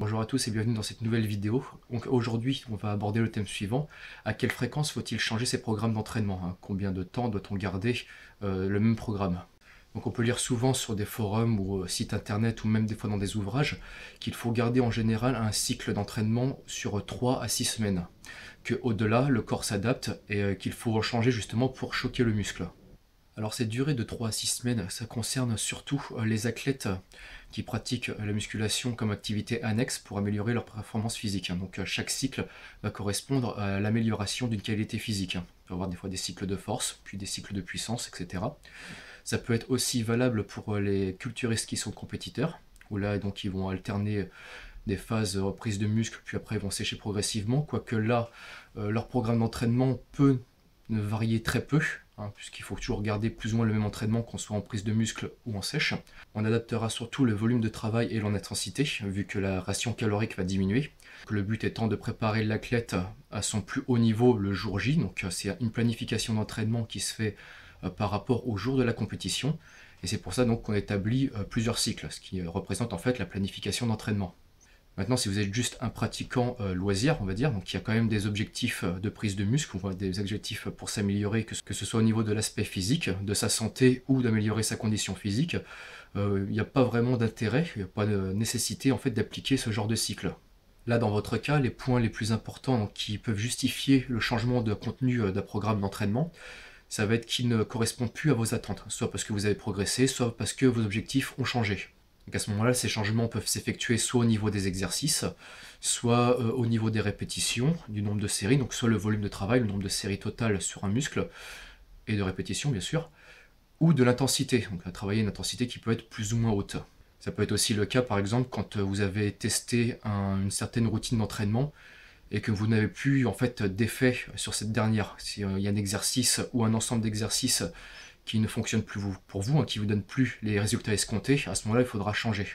Bonjour à tous et bienvenue dans cette nouvelle vidéo. Donc aujourd'hui, on va aborder le thème suivant. À quelle fréquence faut-il changer ses programmes d'entraînement, hein? Combien de temps doit-on garder le même programme? Donc on peut lire souvent sur des forums ou sites internet ou même des fois dans des ouvrages qu'il faut garder en général un cycle d'entraînement sur 3 à 6 semaines. Qu'au-delà, le corps s'adapte et qu'il faut changer justement pour choquer le muscle. Alors cette durée de 3 à 6 semaines, ça concerne surtout les athlètes qui pratiquent la musculation comme activité annexe pour améliorer leur performance physique. Donc chaque cycle va correspondre à l'amélioration d'une qualité physique. On peut avoir des fois des cycles de force, puis des cycles de puissance, etc. Ça peut être aussi valable pour les culturistes qui sont compétiteurs, où là donc ils vont alterner des phases de reprise de muscle, puis après ils vont sécher progressivement, quoique là, leur programme d'entraînement peut varier très peu, hein, puisqu'il faut toujours garder plus ou moins le même entraînement qu'on soit en prise de muscle ou en sèche. On adaptera surtout le volume de travail et l'intensité, vu que la ration calorique va diminuer. Le but étant de préparer l'athlète à son plus haut niveau le jour J, donc c'est une planification d'entraînement qui se fait par rapport au jour de la compétition, et c'est pour ça donc qu'on établit plusieurs cycles, ce qui représente en fait la planification d'entraînement. Maintenant, si vous êtes juste un pratiquant loisir, on va dire, donc il y a quand même des objectifs de prise de muscle, des objectifs pour s'améliorer, que ce soit au niveau de l'aspect physique, de sa santé ou d'améliorer sa condition physique, il n'y a pas vraiment d'intérêt, il n'y a pas de nécessité en fait d'appliquer ce genre de cycle. Là, dans votre cas, les points les plus importants qui peuvent justifier le changement de contenu d'un programme d'entraînement, ça va être qu'il ne correspond plus à vos attentes, soit parce que vous avez progressé, soit parce que vos objectifs ont changé. Donc à ce moment-là, ces changements peuvent s'effectuer soit au niveau des exercices, soit au niveau des répétitions, du nombre de séries, donc soit le volume de travail, le nombre de séries totales sur un muscle, et de répétitions bien sûr, ou de l'intensité, donc à travailler une intensité qui peut être plus ou moins haute. Ça peut être aussi le cas par exemple quand vous avez testé une certaine routine d'entraînement et que vous n'avez plus en fait d'effet sur cette dernière. S'il y a un exercice ou un ensemble d'exercices qui ne fonctionne plus pour vous, hein, qui ne vous donne plus les résultats escomptés, à ce moment-là, il faudra changer.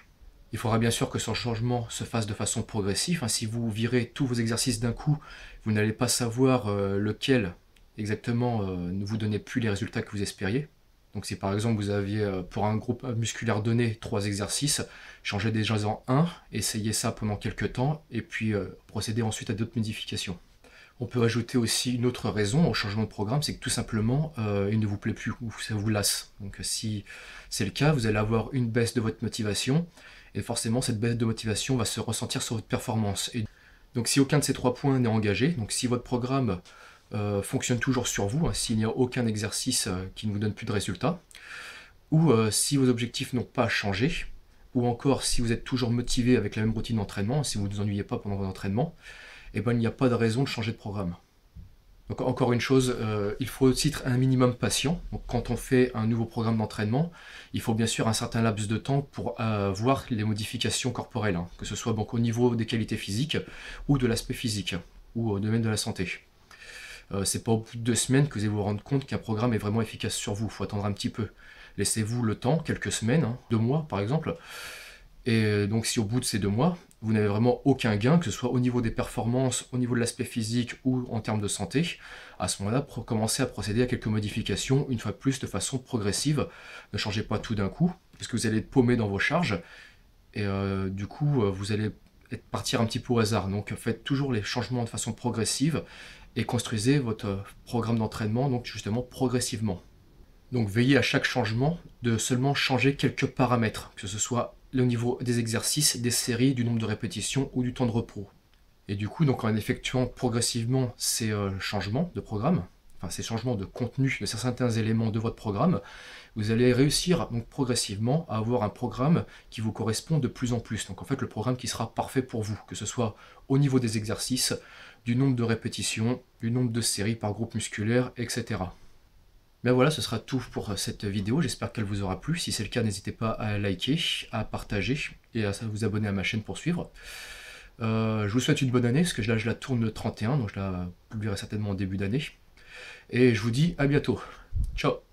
Il faudra bien sûr que ce changement se fasse de façon progressive. Hein. Si vous virez tous vos exercices d'un coup, vous n'allez pas savoir lequel exactement ne vous donnait plus les résultats que vous espériez. Donc si par exemple vous aviez pour un groupe musculaire donné 3 exercices, changez déjà en un, essayez ça pendant quelques temps, et puis procédez ensuite à d'autres modifications. On peut ajouter aussi une autre raison au changement de programme, c'est que tout simplement, il ne vous plaît plus ou ça vous lasse. Donc si c'est le cas, vous allez avoir une baisse de votre motivation, et forcément cette baisse de motivation va se ressentir sur votre performance. Et donc si aucun de ces 3 points n'est engagé, donc si votre programme fonctionne toujours sur vous, hein, s'il n'y a aucun exercice qui ne vous donne plus de résultats, ou si vos objectifs n'ont pas changé, ou encore si vous êtes toujours motivé avec la même routine d'entraînement, si vous ne vous ennuyez pas pendant vos entraînements, eh ben, il n'y a pas de raison de changer de programme. Donc encore une chose, il faut aussi être un minimum patient. Donc quand on fait un nouveau programme d'entraînement, il faut bien sûr un certain laps de temps pour voir les modifications corporelles, hein, que ce soit donc au niveau des qualités physiques ou de l'aspect physique, ou au domaine de la santé. C'est pas au bout de 2 semaines que vous allez vous rendre compte qu'un programme est vraiment efficace sur vous, il faut attendre un petit peu. Laissez-vous le temps, quelques semaines, hein, 2 mois par exemple, et donc si au bout de ces 2 mois, vous n'avez vraiment aucun gain, que ce soit au niveau des performances, au niveau de l'aspect physique ou en termes de santé, à ce moment-là, commencez à procéder à quelques modifications, une fois de plus de façon progressive. Ne changez pas tout d'un coup, parce que vous allez être paumé dans vos charges, et du coup, vous allez partir un petit peu au hasard. Donc faites toujours les changements de façon progressive, et construisez votre programme d'entraînement donc justement progressivement. Donc veillez à chaque changement de seulement changer quelques paramètres, que ce soit au niveau des exercices, des séries, du nombre de répétitions ou du temps de repos. Et du coup, donc en effectuant progressivement ces changements de programme, enfin ces changements de contenu de certains éléments de votre programme, vous allez réussir donc progressivement à avoir un programme qui vous correspond de plus en plus. Donc en fait le programme qui sera parfait pour vous, que ce soit au niveau des exercices, du nombre de répétitions, du nombre de séries par groupe musculaire, etc. Ben voilà, ce sera tout pour cette vidéo, j'espère qu'elle vous aura plu. Si c'est le cas, n'hésitez pas à liker, à partager et à vous abonner à ma chaîne pour suivre. Je vous souhaite une bonne année, parce que là je la tourne le 31, donc je la publierai certainement en début d'année. Et je vous dis à bientôt. Ciao!